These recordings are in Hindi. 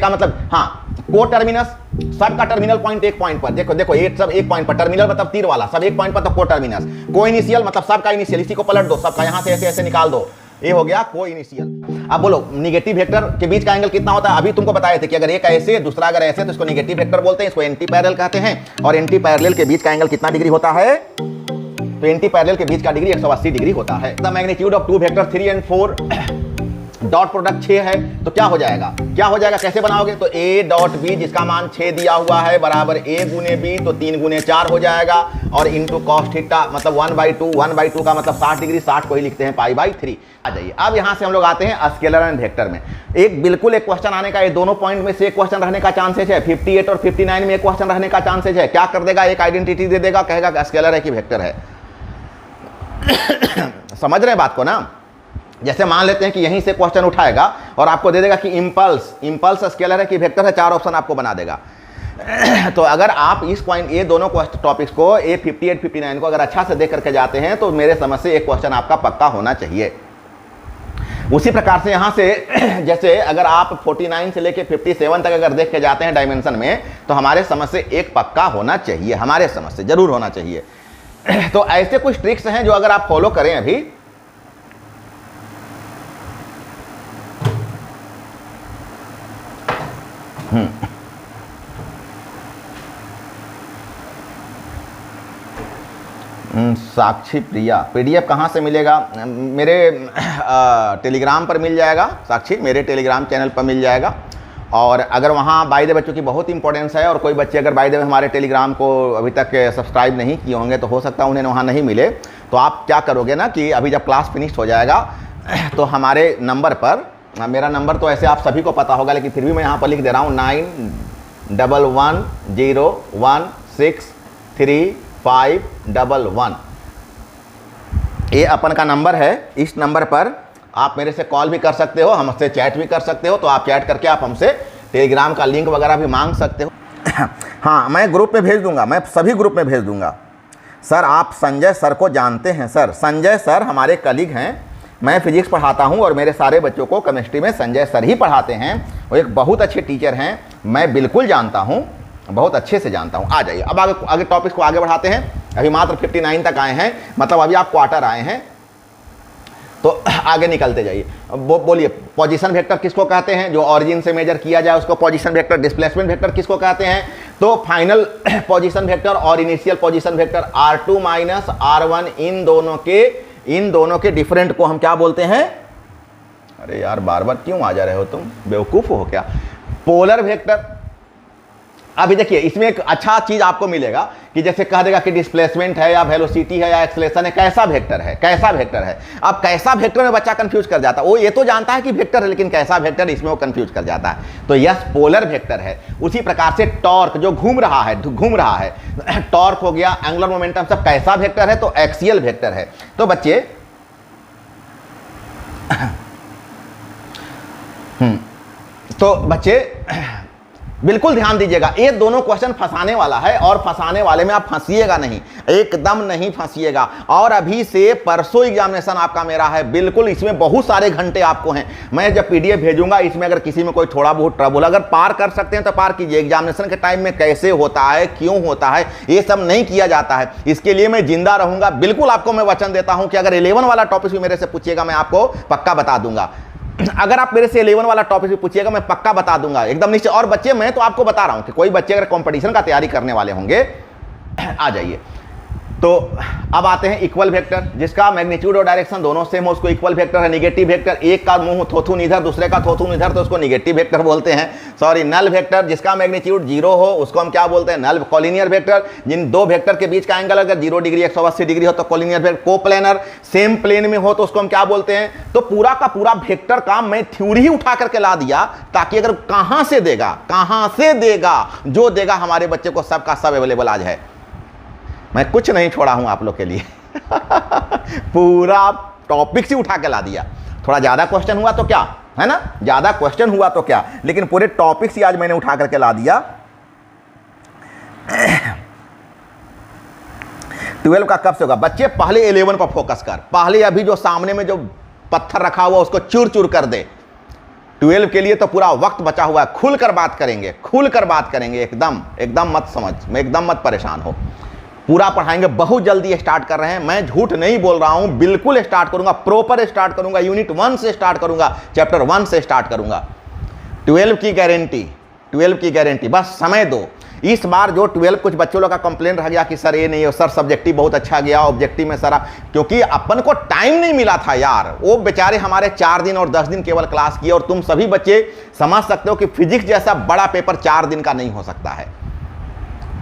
का मतलब, हाँ को टर्मिनस, सब का टर्मिनल पॉइंट एक पॉइंट पर, देखो देखो ये सब एक पॉइंट पर, टर्मिनल मतलब तीर वाला, सब एक पॉइंट पर तो को टर्मिनस। को इनिशियल मतलब सब का इनिशियल, इसी को पलट दो, सबका यहां से ऐसे ऐसे निकाल दो, ये हो गया को इनिशियल। अब बोलो निगेटिव वेक्टर के बीच का एंगल कितना होता है? अभी तुमको बताए थे कि अगर एक ऐसे दूसरा अगर ऐसे तो इसको निगेटिव वेक्टर बोलते हैं, इसको एंटी पैरेलल कहते हैं। और एंटी पैरेलल के बीच का एंगल कितना डिग्री होता है? तो एंटी पैरेलल के बीच का डिग्री 180 डिग्री होता है। The magnitude of two vector 3 और 4 डॉट प्रोडक्ट 6 है, तो क्या हो जाएगा? क्या हो जाएगा, कैसे बनाओगे? तो a डॉट b जिसका मान 6 दिया हुआ है बराबर a गुने b, तो 3 गुने 4 हो जाएगा, और इंटू कॉस थीटा मतलब 1/2 का मतलब 60 डिग्री, 60 को ही लिखते हैं π/3। आ जाइए अब यहां से हम लोग आते हैं स्केलर एंड वेक्टर में। एक बिल्कुल एक क्वेश्चन आने का, ये दोनों पॉइंट में से एक क्वेश्चन रहने का चांसेस है। 58 और 59 में एक क्वेश्चन रहने का चांसेस है। क्या कर देगा? एक आइडेंटिटी दे देगा, कहेगा स्केलर है कि वेक्टर है। समझ रहे हैं बात को ना? जैसे मान लेते हैं कि यहीं से क्वेश्चन उठाएगा और आपको दे देगा कि इंपल्स स्केलर है कि वेक्टर है, 4 ऑप्शन आपको बना देगा। तो अगर आप इस पॉइंट, ये दोनों टॉपिक्स को, ये 58 59 को अगर अच्छा से देख करके जाते हैं तो मेरे समझ से एक क्वेश्चन आपका पक्का होना चाहिए। उसी प्रकार से यहां से जैसे अगर आप 49 से लेके 57 तक अगर देख के जाते हैं डायमेंशन में, तो हमारे समझ से एक पक्का होना चाहिए, हमारे समझ से जरूर होना चाहिए। तो ऐसे कुछ ट्रिक्स हैं जो अगर आप फॉलो करें अभी, साक्षी प्रिया, पीडीएफ कहाँ से मिलेगा? मेरे टेलीग्राम पर मिल जाएगा साक्षी, मेरे टेलीग्राम चैनल पर मिल जाएगा। और अगर वहाँ बाय द बच्चों की बहुत इंपॉर्टेंस है, और कोई बच्चे अगर बाय द हमारे टेलीग्राम को अभी तक सब्सक्राइब नहीं किए होंगे तो हो सकता है उन्हें वहाँ नहीं मिले। तो आप क्या करोगे ना कि अभी जब क्लास फिनिश हो जाएगा तो हमारे नंबर पर, मेरा नंबर तो ऐसे आप सभी को पता होगा लेकिन फिर भी मैं यहाँ पर लिख दे रहा हूँ, 9110163511। ये अपन का नंबर है। इस नंबर पर आप मेरे से कॉल भी कर सकते हो, हमसे चैट भी कर सकते हो। तो आप चैट करके आप हमसे टेलीग्राम का लिंक वगैरह भी मांग सकते हो। हाँ, मैं ग्रुप में भेज दूंगा, मैं सभी ग्रुप में भेज दूंगा। सर आप संजय सर को जानते हैं? सर संजय सर हमारे कलीग हैं, मैं फिजिक्स पढ़ाता हूं और मेरे सारे बच्चों को केमिस्ट्री में संजय सर ही पढ़ाते हैं। वो एक बहुत अच्छे टीचर हैं, मैं बिल्कुल जानता हूं, बहुत अच्छे से जानता हूं। आ जाइए अब आगे टॉपिक्स को आगे बढ़ाते हैं। अभी मात्र 59 तक आए हैं, मतलब अभी आप क्वार्टर आए हैं, तो आगे निकलते जाइए। बोलिए पोजीशन वेक्टर किसको कहते हैं? जो ऑरिजिन से मेजर किया जाए उसको पोजीशन वेक्टर। डिस्प्लेसमेंट वेक्टर किसको कहते हैं? तो फाइनल पोजीशन वेक्टर और initial position vector R2 minus R1, इन दोनों के डिफरेंट को हम क्या बोलते हैं? अरे यार बार बार क्यों आ जा रहे हो तुम, बेवकूफ हो क्या? Polar vector. अभी देखिए इसमें एक अच्छा चीज आपको मिलेगा कि जैसे कह देगा कि डिस्प्लेसमेंट है या वेलोसिटी है या एक्सेलरेशन है, कैसा वेक्टर है, कैसा वेक्टर है। अब कैसा वेक्टर में बच्चा कंफ्यूज कर जाता है। वो ये तो जानता है कि वेक्टर है, लेकिन कैसा वेक्टर, इसमें वो कंफ्यूज कर जाता है। तो यस पोलर वेक्टर है। उसी प्रकार से टॉर्क जो घूम रहा है, टॉर्क हो गया, एंगुलर मोमेंटम, सब कैसा वेक्टर है? तो एक्सियल वेक्टर है। तो बच्चे बिल्कुल ध्यान दीजिएगा, ये दोनों क्वेश्चन फंसाने वाला है और फंसाने वाले में आप फंसिएगा नहीं, एकदम नहीं फंसिएगा। और अभी से परसों एग्जामिनेशन आपका मेरा है, बिल्कुल इसमें बहुत सारे घंटे आपको हैं। मैं जब पीडीएफ भेजूंगा इसमें अगर किसी में कोई थोड़ा बहुत ट्रबल, अगर पार कर सकते हैं तो पार कीजिए। एग्जामिनेशन के टाइम में कैसे होता है, क्यों होता है, ये सब नहीं किया जाता है। इसके लिए मैं जिंदा रहूंगा, बिल्कुल आपको मैं वचन देता हूं कि अगर 11 वाला टॉपिक भी मेरे से पूछिएगा मैं आपको पक्का बता दूंगा। अगर आप मेरे से 11 वाला टॉपिक भी पूछिएगा मैं पक्का बता दूंगा, एकदम निश्चित। और बच्चे मैं तो आपको बता रहा हूं कि कोई बच्चे अगर कंपटीशन का तैयारी करने वाले होंगे, आ जाइए। तो अब आते हैं इक्वल वेक्टर, जिसका मैग्नीट्यूड और डायरेक्शन दोनों सेम हो, उसको इक्वल वेक्टर है। निगेटिव वेक्टर, एक का मुंह थोथुन इधर दूसरे का थोथुन इधर, तो उसको निगेटिव वेक्टर बोलते हैं। सॉरी, नल वेक्टर, जिसका मैग्नीट्यूड 0 हो उसको हम क्या बोलते हैं? नल। कॉलिनियर वेक्टर, जिन दो वेक्टर के बीच का एंगल अगर 0 डिग्री 180 डिग्री हो तो collinear vector. Coplanar, same plane में हो तो उसको हम क्या बोलते हैं? तो पूरा का पूरा वेक्टर का मैं थ्योरी ही उठा करके ला दिया, ताकि अगर कहां से देगा, जो देगा हमारे बच्चे को सबका सब अवेलेबल आज है। मैं कुछ नहीं छोड़ा हूं आप लोग के लिए पूरा टॉपिक से उठा के ला दिया। थोड़ा ज्यादा क्वेश्चन हुआ तो क्या है ना, ज्यादा क्वेश्चन हुआ तो क्या, लेकिन पूरे टॉपिक से आज मैंने उठा करके ला दिया। 12 का कब से होगा? बच्चे पहले 11 पर फोकस कर, पहले अभी जो सामने में जो पत्थर रखा हुआ उसको चूर चूर कर दे। 12 के लिए तो पूरा वक्त बचा हुआ है, खुल कर बात करेंगे, खुल कर बात करेंगे, एकदम एकदम मत समझ, मैं एकदम मत परेशान हो, पूरा पढ़ाएंगे। बहुत जल्दी स्टार्ट कर रहे हैं, मैं झूठ नहीं बोल रहा हूं, बिल्कुल स्टार्ट करूंगा, प्रॉपर स्टार्ट करूंगा, यूनिट 1 से स्टार्ट करूंगा, चैप्टर 1 से स्टार्ट करूंगा। 12 की गारंटी, 12 की गारंटी, बस समय दो। इस बार जो 12 कुछ बच्चों लोग का कंप्लेंट रह गया कि सर ये नहीं है, सर सब्जेक्टिव बहुत अच्छा गया, ऑब्जेक्टिव में सारा, क्योंकि अपन को टाइम नहीं मिला था यार। वो बेचारे हमारे 4 दिन और 10 दिन केवल क्लास किए, और तुम सभी बच्चे समझ सकते हो कि फिजिक्स जैसा बड़ा पेपर 4 दिन का नहीं हो सकता है।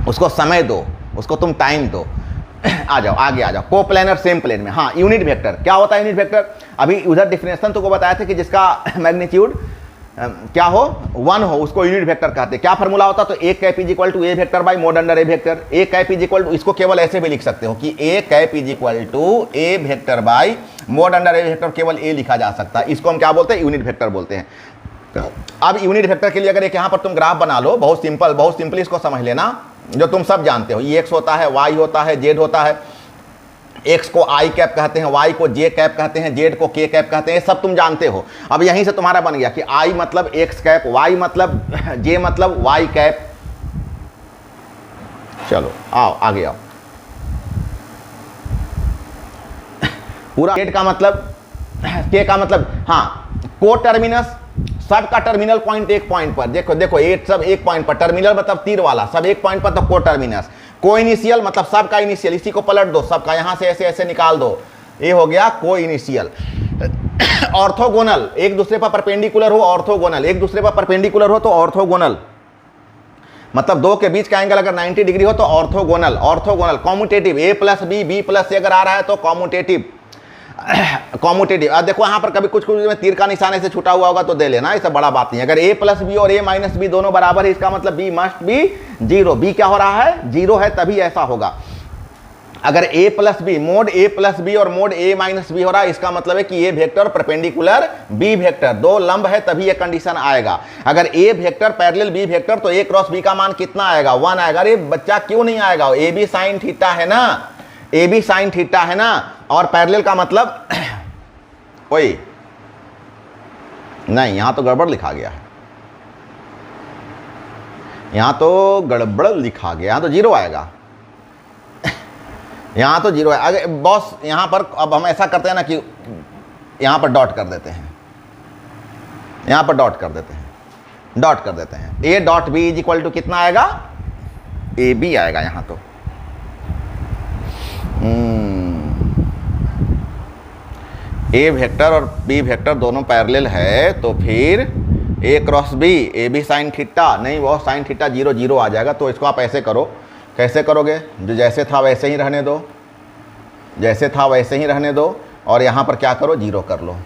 उसको समय दो, उसको तुम टाइम दो। आ जाओ आगे आ जाओ। कोप्लेनर सेम प्लेन में, हाँ यूनिट वेक्टर क्या होता है? यूनिट वेक्टर अभी उधर डिफिनेशन तुमको बताया था कि जिसका मैग्नीट्यूड क्या हो 1 हो उसको यूनिट वेक्टर कहते हैं। क्या फॉर्मूला होता? तो A cap is equal to A vector by mod under A vector. A cap is equal to, इसको केवल ऐसे भी लिख सकते हो कि A cap is equal to A vector by mod under A vector, केवल ए लिखा जा सकता है। इसको हम क्या बोलते हैं? यूनिट वेक्टर बोलते हैं। अब यूनिट वेक्टर के लिए अगर एक यहाँ पर तुम ग्राफ बना लो, बहुत सिंपल इसको समझ लेना, जो तुम सब जानते हो, ये एक्स होता है, वाई होता है, जेड होता है। एक्स को आई कैप कहते हैं, वाई को जे कैप कहते हैं, जेड को के कैप कहते हैं, सब तुम जानते हो। अब यहीं से तुम्हारा बन गया कि आई मतलब एक्स कैप, वाई मतलब जे मतलब वाई कैप। चलो आओ आगे आओ। पूरा जेड का मतलब, के का मतलब, हाँ को टर्मिनस, सबका टर्मिनल पॉइंट एक पॉइंट पर, देखो ये सब एक पॉइंट पर, टर्मिनल मतलब तीर वाला, सब एक पॉइंट पर, तो को टर्मिनस। को इनिशियल मतलब सबका इनिशियल, इसी को पलट दो, सबका यहां से ऐसे ऐसे निकाल दो, ये हो गया को इनिशियल। ऑर्थोगोनल, एक दूसरे पर परपेंडिकुलर हो, ऑर्थोगोनल, एक दूसरे पर परपेंडिकुलर हो तो ऑर्थोगोनल, मतलब दो के बीच का एंगल अगर 90 डिग्री हो तो ऑर्थोगोनल। ऑर्थोगोनल कॉम्यूटेटिव, ए प्लस बी प्लस सी अगर आ रहा है तो कॉम्यूटेटिव। कॉम्यूटेटिव, अब देखो यहाँ पर कभी कुछ में तीर का निशान ऐसे छूटा हुआ होगा तो दे लेना, इससे बड़ा बात नहीं। अगर a प्लस बी और a माइनस बी दोनों बराबर है, इसका मतलब b मस्ट बी 0। b क्या हो रहा है? 0 है, तभी ऐसा होगा। अगर a plus b, mod a plus b और मोड a माइनस बी हो रहा है, इसका मतलब है कि a vector perpendicular b vector, दो लंब है, तभी ये कंडीशन आएगा। अगर a vector parallel b vector, तो a क्रॉस b का मान कितना आएगा? 1 आएगा। अरे बच्चा क्यों नहीं आएगा? ए बी साइन थीटा है ना, ए बी साइन थीटा है ना, और पैरेलल का मतलब वही नहीं, यहां तो गड़बड़ लिखा गया है, यहां तो गड़बड़ लिखा गया, यहां तो 0 आएगा, यहां तो 0 है। अगर बॉस यहां पर, अब हम ऐसा करते हैं ना कि यहां पर डॉट कर देते हैं, यहां पर डॉट कर देते हैं, डॉट कर देते हैं। A dot B is equal to कितना आएगा? ए बी आएगा यहां तो। ए वेक्टर और बी वेक्टर दोनों पैरेलल है, तो फिर A cross B, A B sine theta, नहीं वो साइन थीटा 0 0 आ जाएगा। तो इसको आप ऐसे करो, कैसे करोगे? जो जैसे था वैसे ही रहने दो, जैसे था वैसे ही रहने दो, और यहाँ पर क्या करो? 0 कर लो।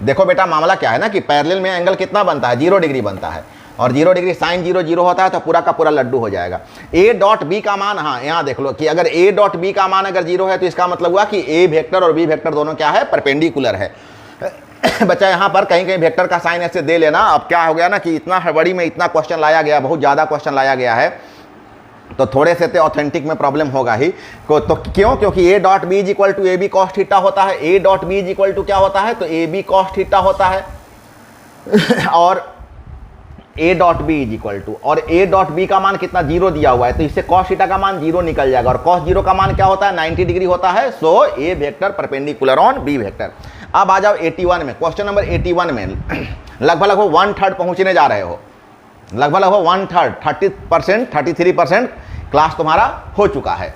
देखो बेटा मामला क्या है ना कि पैरेलल में एंगल कितना बनता है? 0 डिग्री बनता है, और 0 डिग्री साइन 0 0 होता है, तो पूरा का पूरा लड्डू हो जाएगा। ए डॉट बी का मान, हाँ यहाँ देख लो कि अगर ए डॉट बी का मान अगर 0 है तो इसका मतलब हुआ कि ए वेक्टर और बी वेक्टर दोनों क्या है? परपेंडिकुलर है। बच्चा यहाँ पर कहीं कहीं वेक्टर का साइन ऐसे दे लेना। अब क्या हो गया ना कि इतना हड़बड़ी में इतना क्वेश्चन लाया गया, बहुत ज़्यादा क्वेश्चन लाया गया है, तो थोड़े से ऑथेंटिक में प्रॉब्लम होगा ही। तो क्यों? क्योंकि a dot B is equal to a b cos theta होता है। A dot B is equal to क्या होता है? तो ए बी कॉस थीटा होता है। और a dot B is equal to, और ए डॉट बी का मान कितना? 0 दिया हुआ है, तो इससे कॉस थीटा का मान 0 निकल जाएगा, और कॉस 0 का मान क्या होता है? 90 डिग्री होता है। So A vector perpendicular on B vector. अब आ जाओ 81 में, क्वेश्चन नंबर 81 में लगभग 1/3 पहुंचने जा रहे हो, लगभग 1/3, 30%, 33% क्लास तुम्हारा हो चुका है।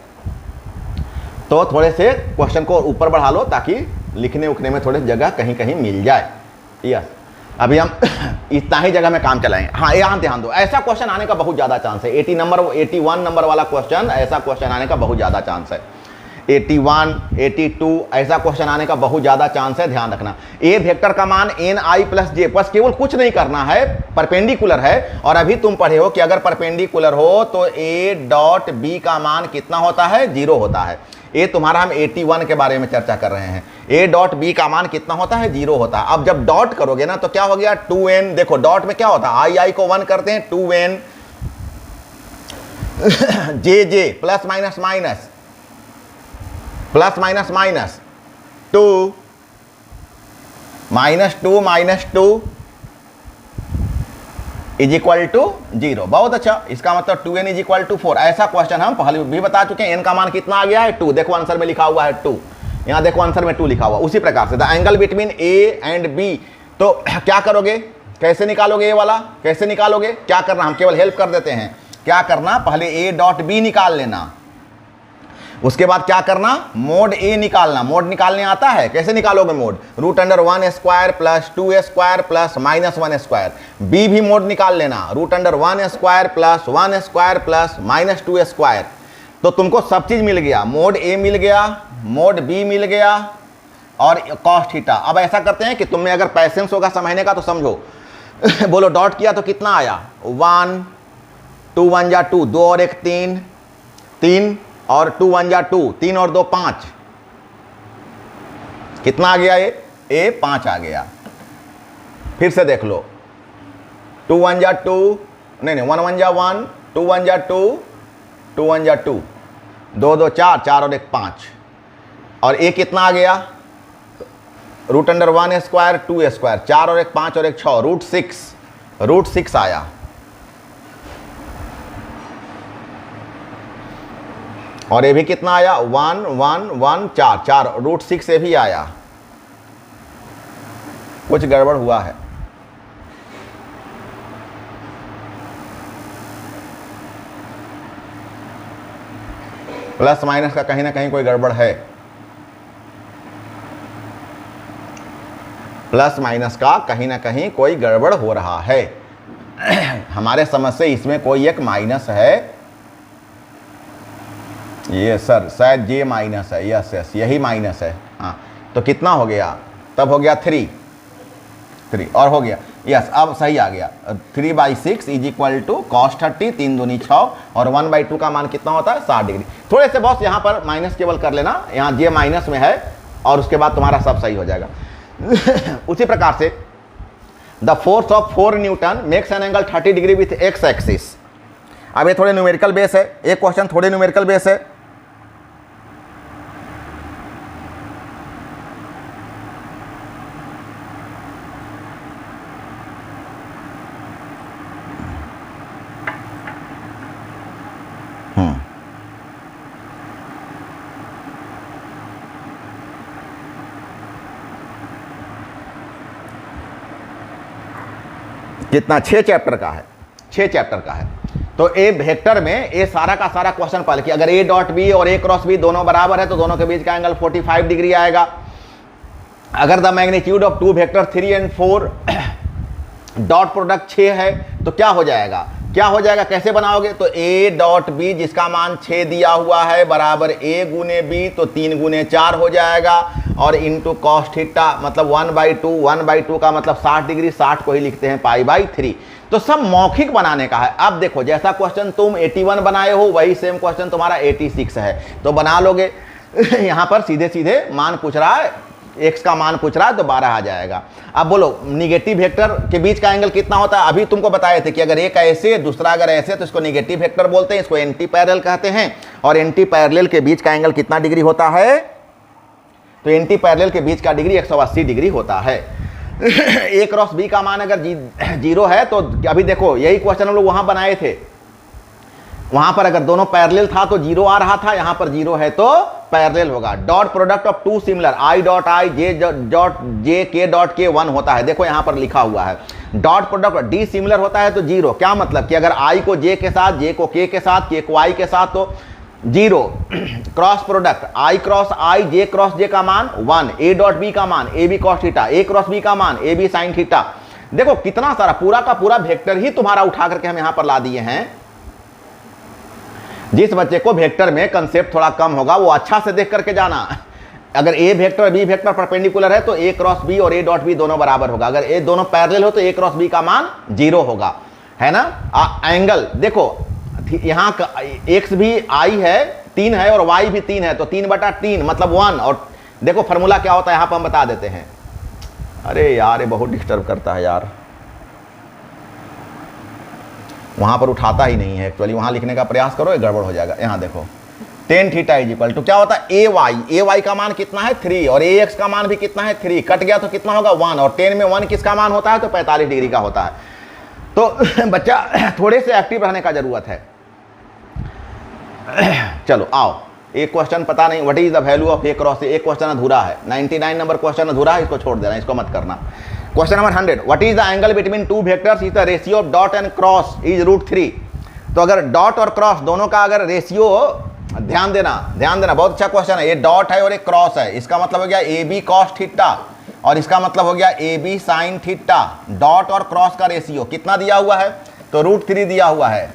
तो थोड़े से क्वेश्चन को ऊपर बढ़ा लो ताकि लिखने उखने में थोड़ी जगह कहीं कहीं मिल जाए। यस, अभी हम इतना ही जगह में काम चलाएंगे। हाँ यहाँ ध्यान दो, ऐसा क्वेश्चन आने का बहुत ज़्यादा चांस है। 81 नंबर वाला क्वेश्चन, ऐसा क्वेश्चन आने का बहुत ज़्यादा चांस है। 81, 82 ऐसा क्वेश्चन आने का बहुत ज़्यादा चांस है, ध्यान रखना। ए वेक्टर का मान एन आई प्लस जे, बस केवल कुछ नहीं करना है, परपेंडिकुलर है। और अभी तुम पढ़े हो कि अगर परपेंडिकुलर हो तो ए डॉट बी का मान कितना होता है? 0 होता है। ये तुम्हारा हम 81 के बारे में चर्चा कर रहे हैं। ए डॉट बी का मान कितना होता है? 0 होता है। अब जब डॉट करोगे ना तो क्या हो गया? 2n, देखो डॉट में क्या होता है? आई को 1 करते हैं, 2n j j plus minus minus, plus minus minus 2 -2 -2 is equal to 0। बहुत अच्छा, इसका मतलब 2n इज इक्वल टू 4। ऐसा क्वेश्चन हम पहले भी बता चुके हैं। n का मान कितना आ गया है 2, देखो आंसर में लिखा हुआ है 2, यहाँ देखो आंसर में 2 लिखा हुआ। उसी प्रकार से the angle between a and b, तो क्या करोगे, कैसे निकालोगे ये वाला, कैसे निकालोगे, क्या करना, हम केवल हेल्प कर देते हैं। क्या करना, पहले a डॉट b निकाल लेना, उसके बाद क्या करना, मोड a निकालना। मोड निकालने आता है, कैसे निकालोगे mode, √1 square plus 2a square plus -1 square. b भी मोड निकाल लेना, √1 square plus 1 square plus -2 square. तो तुमको सब चीज मिल गया, मोड a मिल गया, मोड b मिल गया और कॉस थीटा। अब ऐसा करते हैं कि तुम्हें अगर पैसेंस होगा समझने का तो समझो। बोलो डॉट किया तो कितना आया, 1 2 1 जा 2, 2 और 1 3, 3 और 2 1 जा 2, 3 और 2 5, कितना आ गया ये 5 आ गया। फिर से देख लो, 2 1 जा 2, नहीं 1 1 जा 1, 2 1 जा 2, 2 1 जा 2, 2 2 4, 4 और 1 5, और ये कितना आ गया, √1 स्क्वायर 2 स्क्वायर, 4 और 1 5 और 1 6, √6 आया। और ये भी कितना आया, 1 1 1 4, 4 √6 से भी आया। कुछ गड़बड़ हुआ है, प्लस माइनस का कहीं ना कहीं कोई गड़बड़ है, प्लस माइनस का कहीं ना कहीं कोई गड़बड़ हो रहा है। हमारे समझ से इसमें कोई एक माइनस है, ये सर शायद ये माइनस है, यस यस यही माइनस है। हाँ तो कितना हो गया, तब हो गया 3 और हो गया, यस अब सही आ गया। 3/6 इज इक्वल टू cos 30, 3 दूनी 6 और 1/2 का मान कितना होता है 60 डिग्री। थोड़े से बॉस यहाँ पर माइनस केवल कर लेना, यहाँ ये माइनस में है और उसके बाद तुम्हारा सब सही हो जाएगा। उसी प्रकार से the force of 4 Newton makes an angle 30 degree with x axis. अब ये थोड़े न्यूमेरिकल बेस है, एक क्वेश्चन थोड़े न्यूमेरिकल बेस है। कितना, 6 चैप्टर का है, 6 चैप्टर का है। तो ए वेक्टर में ए सारा का सारा क्वेश्चन पहले कि अगर ए डॉट बी और ए क्रॉस बी दोनों बराबर है तो दोनों के बीच का एंगल 45 डिग्री आएगा। अगर the magnitude of 2 vector 3 and 4 dot product 6 है तो क्या हो जाएगा, क्या हो जाएगा, कैसे बनाओगे, तो ए डॉट बी जिसका मान 6 दिया हुआ है बराबर ए गुने बी, तो 3 गुने 4 हो जाएगा और इंटू कॉस थीटा मतलब 1/2 का मतलब 60 डिग्री, 60 को ही लिखते हैं π/3। तो सब मौखिक बनाने का है। अब देखो जैसा क्वेश्चन तुम 81 बनाए हो वही सेम क्वेश्चन तुम्हारा 86 है, तो बना लोगे। यहाँ पर सीधे सीधे मान पूछ रहा है, x का मान पूछ रहा है तो 12 आ जाएगा। अब बोलो निगेटिव वेक्टर के बीच का एंगल कितना होता है, अभी तुमको बताए थे कि अगर एक ऐसे दूसरा अगर ऐसे तो इसको निगेटिव वेक्टर बोलते हैं, इसको एंटी पैरेलल कहते हैं। और एंटी पैरेलल के बीच का एंगल कितना डिग्री होता है, तो एंटी पैरेलल के बीच का डिग्री 180 डिग्री होता है। ए क्रॉस बी का मान अगर 0 है तो अभी देखो यही क्वेश्चन हम लोग वहां बनाए थे, वहां पर अगर दोनों पैरेलल था तो 0 आ रहा था, यहां पर 0 है तो पैरेलल होगा। Dot product of 2 similar i dot i जे के डॉट के 1 होता है, देखो यहां पर लिखा हुआ है। डॉट प्रोडक्ट डी सिमिलर होता है तो 0, क्या मतलब कि अगर i को j के साथ, j को k के साथ, k को i के साथ तो 0। Cross product i cross i, j cross j का मान 1, a डॉट b का मान a b cos theta, a cross b का मान a b sin थीटा। देखो कितना सारा पूरा का पूरा वेक्टर ही तुम्हारा उठा करके हम यहां पर ला दिए हैं। जिस बच्चे को वेक्टर में कंसेप्ट थोड़ा कम होगा वो अच्छा से देख करके जाना। अगर ए वेक्टर बी वेक्टर परपेंडिकुलर है तो ए क्रॉस बी और ए डॉट बी दोनों बराबर होगा। अगर ए दोनों पैरेलल हो तो ए क्रॉस बी का मान 0 होगा, है ना। एंगल देखो यहाँ एक्स भी आई है 3 है और वाई भी 3 है, तो 3/3 मतलब 1। और देखो फॉर्मूला क्या होता है यहाँ पर हम बता देते हैं। अरे यार ये बहुत डिस्टर्ब करता है यार, वहां पर उठाता ही नहीं है एक्चुअली, वहां लिखने का प्रयास करो ये गड़बड़ हो जाएगा। यहाँ देखो tan theta is equal to क्या होता है ए वाई का मान कितना है 3 और ए एक्स का मान भी कितना है 3, कट गया तो कितना होगा 1 और tan में 1 किसका मान होता है तो 45 डिग्री का होता है। तो बच्चा थोड़े से एक्टिव रहने का जरूरत है। चलो आओ, एक क्वेश्चन पता नहीं, what is the value of A cross ए, एक क्वेश्चन अधूरा है, 99 नंबर क्वेश्चन अधूरा है, इसको छोड़ देना, इसको मत करना। Question number 100, what is the angle between two vectors is the ratio of dot and cross is √3। तो अगर डॉट और क्रॉस दोनों का अगर रेशियो, ध्यान देना, बहुत अच्छा क्वेश्चन है। ये डॉट है और एक क्रॉस है, इसका मतलब हो गया ए बी कॉस थीटा और इसका मतलब हो गया a B sine theta. Dot और क्रॉस का रेशियो कितना दिया हुआ है? तो √3 दिया हुआ है।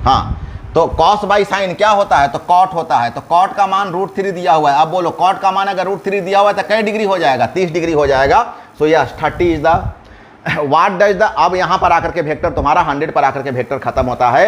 हाँ, तो कॉस बाई साइन क्या होता है? तो कॉट होता है। तो कॉट का मान √3 दिया हुआ है। अब बोलो कॉट का मान अगर √3 दिया हुआ है तो कई डिग्री हो जाएगा? 30 डिग्री हो जाएगा। So yes 30 is the what does the, अब यहां पर आकर के वेक्टर तुम्हारा 100 पर आकर के वेक्टर खत्म होता है।